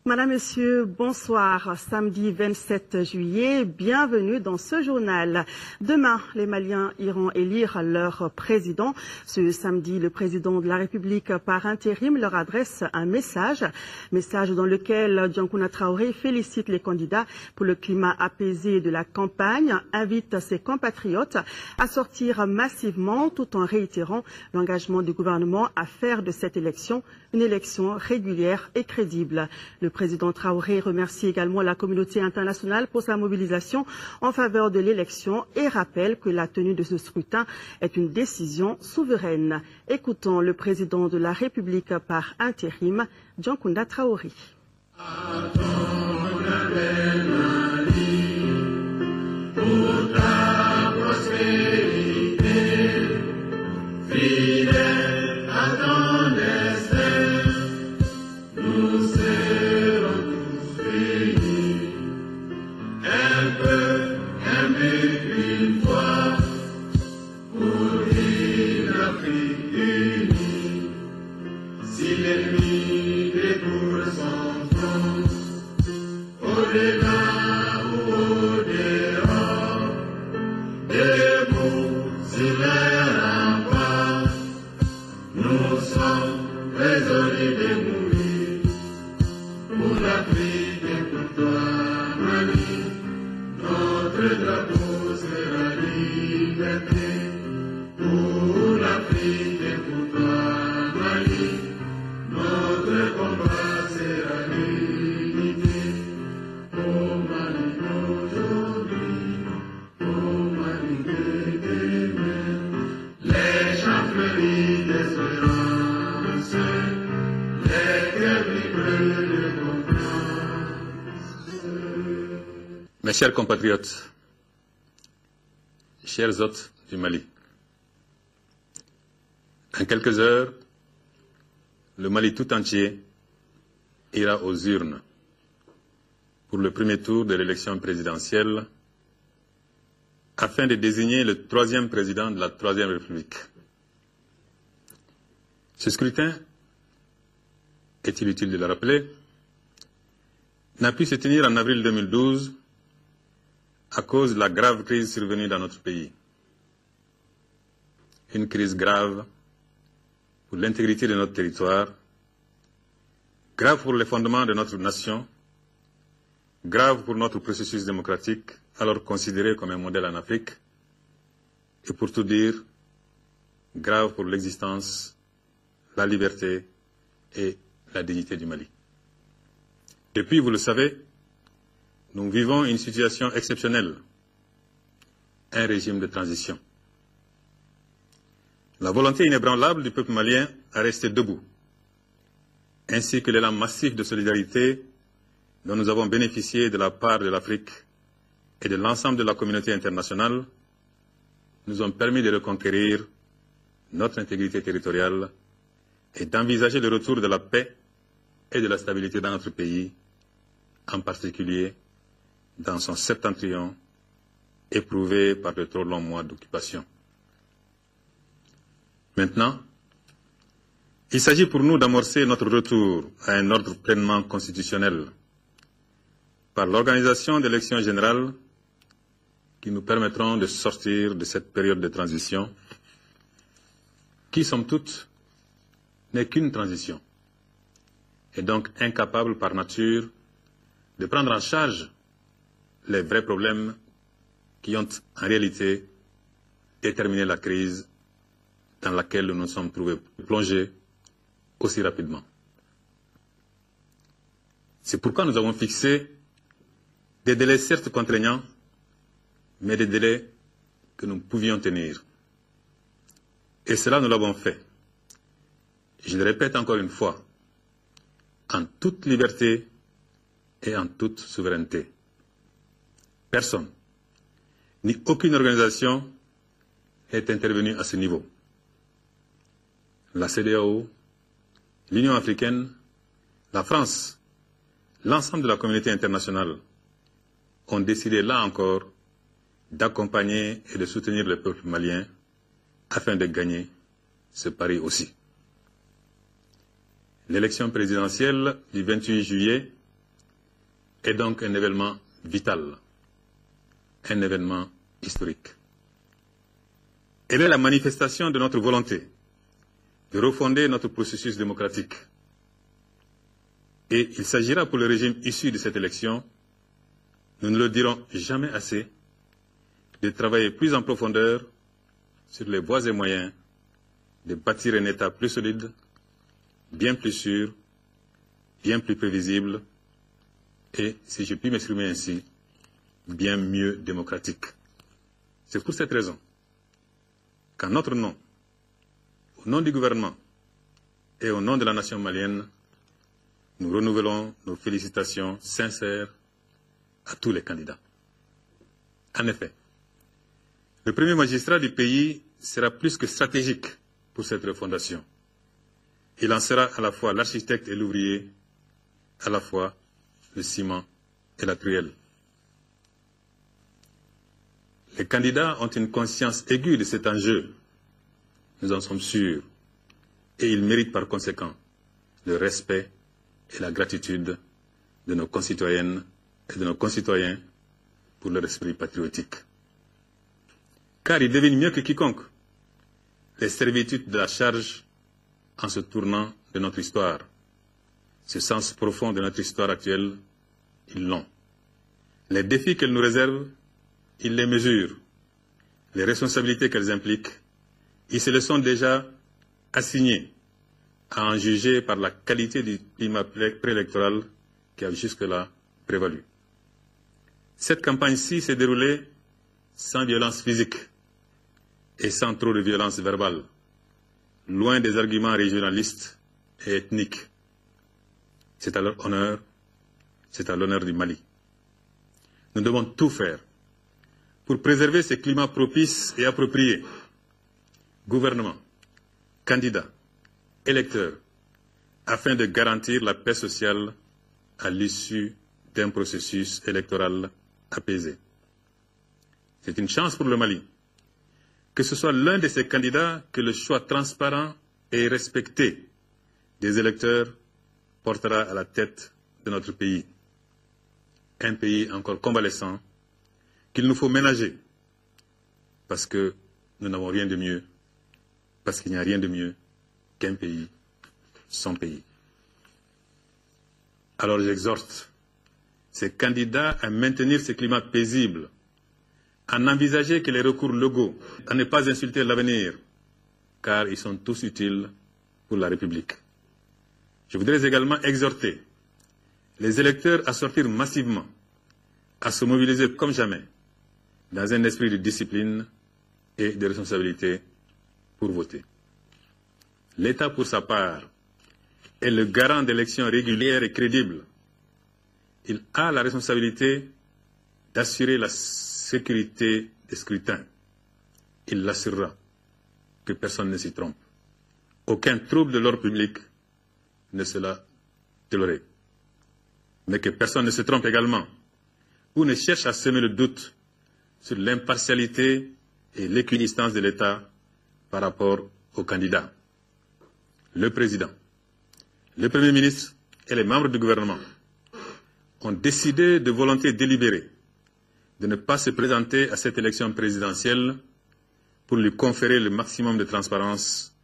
Madame, Monsieur, bonsoir. Samedi 27 juillet, bienvenue dans ce journal. Demain, les Maliens iront élire leur président. Ce samedi, le président de la République par intérim leur adresse un message dans lequel Diankouna Traoré félicite les candidats pour le climat apaisé de la campagne, invite ses compatriotes à sortir massivement tout en réitérant l'engagement du gouvernement à faire de cette élection une élection régulière et crédible. Le président Traoré remercie également la communauté internationale pour sa mobilisation en faveur de l'élection et rappelle que la tenue de ce scrutin est une décision souveraine. Écoutons le président de la République par intérim, Diankouna Traoré. Mes chers compatriotes, chers hôtes du Mali, en quelques heures, le Mali tout entier ira aux urnes pour le premier tour de l'élection présidentielle afin de désigner le troisième président de la Troisième République. Ce scrutin, est-il utile de le rappeler, n'a pu se tenir en avril 2012 à cause de la grave crise survenue dans notre pays. Une crise grave pour l'intégrité de notre territoire, grave pour les fondements de notre nation, grave pour notre processus démocratique, alors considéré comme un modèle en Afrique, et pour tout dire, grave pour l'existence, la liberté et la dignité du Mali. Depuis, vous le savez, nous vivons une situation exceptionnelle, un régime de transition. La volonté inébranlable du peuple malien à rester debout, ainsi que l'élan massif de solidarité dont nous avons bénéficié de la part de l'Afrique et de l'ensemble de la communauté internationale, nous ont permis de reconquérir notre intégrité territoriale et d'envisager le retour de la paix et de la stabilité dans notre pays, en particulier dans son septentrion, éprouvé par de trop longs mois d'occupation. Maintenant, il s'agit pour nous d'amorcer notre retour à un ordre pleinement constitutionnel par l'organisation d'élections générales qui nous permettront de sortir de cette période de transition qui, somme toute, n'est qu'une transition et donc incapable par nature de prendre en charge les vrais problèmes qui ont en réalité déterminé la crise dans laquelle nous nous sommes trouvés plongés aussi rapidement. C'est pourquoi nous avons fixé des délais certes contraignants, mais des délais que nous pouvions tenir. Et cela, nous l'avons fait. Je le répète encore une fois, en toute liberté et en toute souveraineté. Personne, ni aucune organisation n'est intervenue à ce niveau. La CEDEAO, l'Union africaine, la France, l'ensemble de la communauté internationale ont décidé là encore d'accompagner et de soutenir le peuple malien afin de gagner ce pari aussi. L'élection présidentielle du 28 juillet est donc un événement vital, un événement historique. Elle est la manifestation de notre volonté de refonder notre processus démocratique. Et il s'agira pour le régime issu de cette élection, nous ne le dirons jamais assez, de travailler plus en profondeur sur les voies et moyens de bâtir un État plus solide, bien plus sûr, bien plus prévisible et, si je puis m'exprimer ainsi, bien mieux démocratique. C'est pour cette raison qu'en notre nom, au nom du gouvernement et au nom de la nation malienne, nous renouvelons nos félicitations sincères à tous les candidats. En effet, le premier magistrat du pays sera plus que stratégique pour cette refondation. Il en sera à la fois l'architecte et l'ouvrier, à la fois le ciment et la truelle. Les candidats ont une conscience aiguë de cet enjeu, nous en sommes sûrs, et ils méritent par conséquent le respect et la gratitude de nos concitoyennes et de nos concitoyens pour leur esprit patriotique. Car ils devinent mieux que quiconque les servitudes de la charge en se tournant de notre histoire. Ce sens profond de notre histoire actuelle, ils l'ont. Les défis qu'elle nous réserve, ils les mesurent. Les responsabilités qu'elles impliquent, ils se les sont déjà assignés, à en juger par la qualité du climat préélectoral qui a jusque-là prévalu. Cette campagne-ci s'est déroulée sans violence physique et sans trop de violence verbale, loin des arguments régionalistes et ethniques. C'est à leur honneur, c'est à l'honneur du Mali. Nous devons tout faire pour préserver ces climats propices et appropriés. Gouvernement, candidats, électeurs, afin de garantir la paix sociale à l'issue d'un processus électoral apaisé. C'est une chance pour le Mali que ce soit l'un de ces candidats que le choix transparent et respecté des électeurs portera à la tête de notre pays. Un pays encore convalescent qu'il nous faut ménager parce que nous n'avons rien de mieux, parce qu'il n'y a rien de mieux qu'un pays, son pays. Alors j'exhorte ces candidats à maintenir ce climat paisible, à n'envisager que les recours légaux, à ne pas insulter l'avenir, car ils sont tous utiles pour la République. Je voudrais également exhorter les électeurs à sortir massivement, à se mobiliser comme jamais, dans un esprit de discipline et de responsabilité pour voter. L'État, pour sa part, est le garant d'élections régulières et crédibles. Il a la responsabilité d'assurer la sécurité des scrutins. Il l'assurera que personne ne s'y trompe. Aucun trouble de l'ordre public ne sera toléré. Mais que personne ne se trompe également ou ne cherche à semer le doute sur l'impartialité et l'équidistance de l'État par rapport aux candidats. Le président, le Premier ministre et les membres du gouvernement ont décidé de volonté délibérée de ne pas se présenter à cette élection présidentielle pour lui conférer le maximum de transparence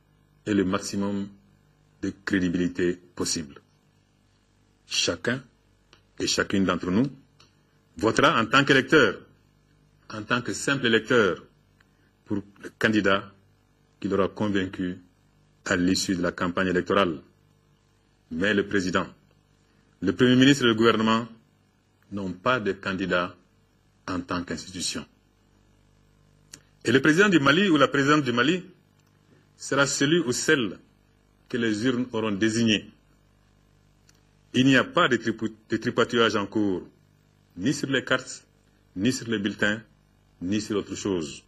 et le maximum de crédibilité possible. Chacun et chacune d'entre nous votera en tant qu'électeur, en tant que simple électeur, pour le candidat qui l'aura convaincu à l'issue de la campagne électorale. Mais le président, le Premier ministre et le gouvernement n'ont pas de candidat en tant qu'institution. Et le président du Mali ou la présidente du Mali sera celui ou celle que les urnes auront désigné. Il n'y a pas de tripatouillage en cours, ni sur les cartes, ni sur les bulletins, ni sur autre chose.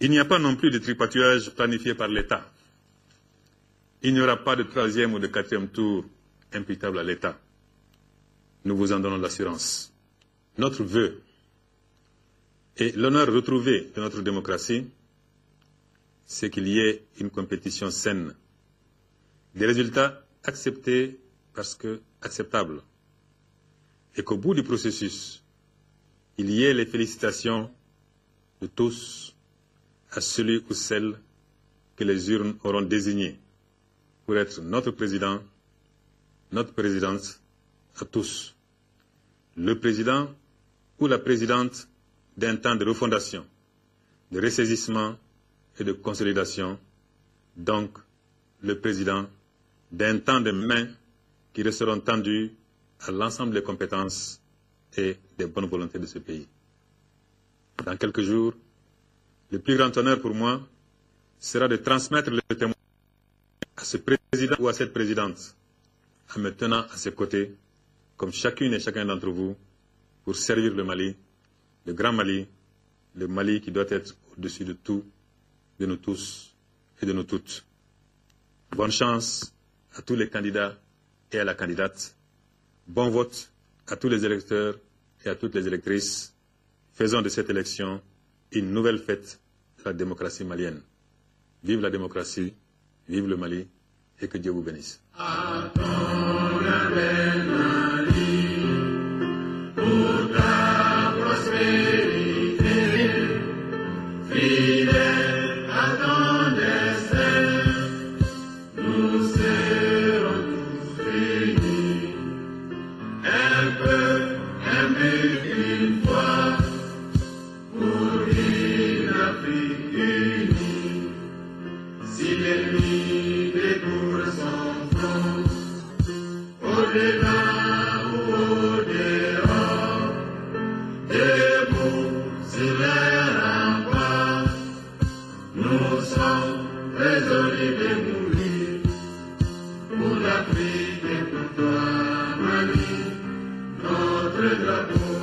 Il n'y a pas non plus de tripatouillage planifié par l'État. Il n'y aura pas de troisième ou de quatrième tour imputable à l'État. Nous vous en donnons l'assurance. Notre vœu et l'honneur retrouvé de notre démocratie, c'est qu'il y ait une compétition saine, des résultats acceptés parce que acceptables, et qu'au bout du processus, il y ait les félicitations de tous à celui ou celle que les urnes auront désigné pour être notre président, notre présidente à tous, le président ou la présidente d'un temps de refondation, de ressaisissement et de consolidation, donc le président d'un temps de mains qui resteront tendues à l'ensemble des compétences et des bonnes volontés de ce pays. Dans quelques jours, le plus grand honneur pour moi sera de transmettre le témoin à ce président ou à cette présidente, en me tenant à ses côtés, comme chacune et chacun d'entre vous, pour servir le Mali, le grand Mali, le Mali qui doit être au-dessus de tout, de nous tous et de nous toutes. Bonne chance à tous les candidats et à la candidate. Bon vote à tous les électeurs et à toutes les électrices. Faisons de cette élection une nouvelle fête de la démocratie malienne. Vive la démocratie, vive le Mali, et que Dieu vous bénisse. Nous sommes résolus de mourir pour l'Afrique et pour toi, Mali, notre drapeau.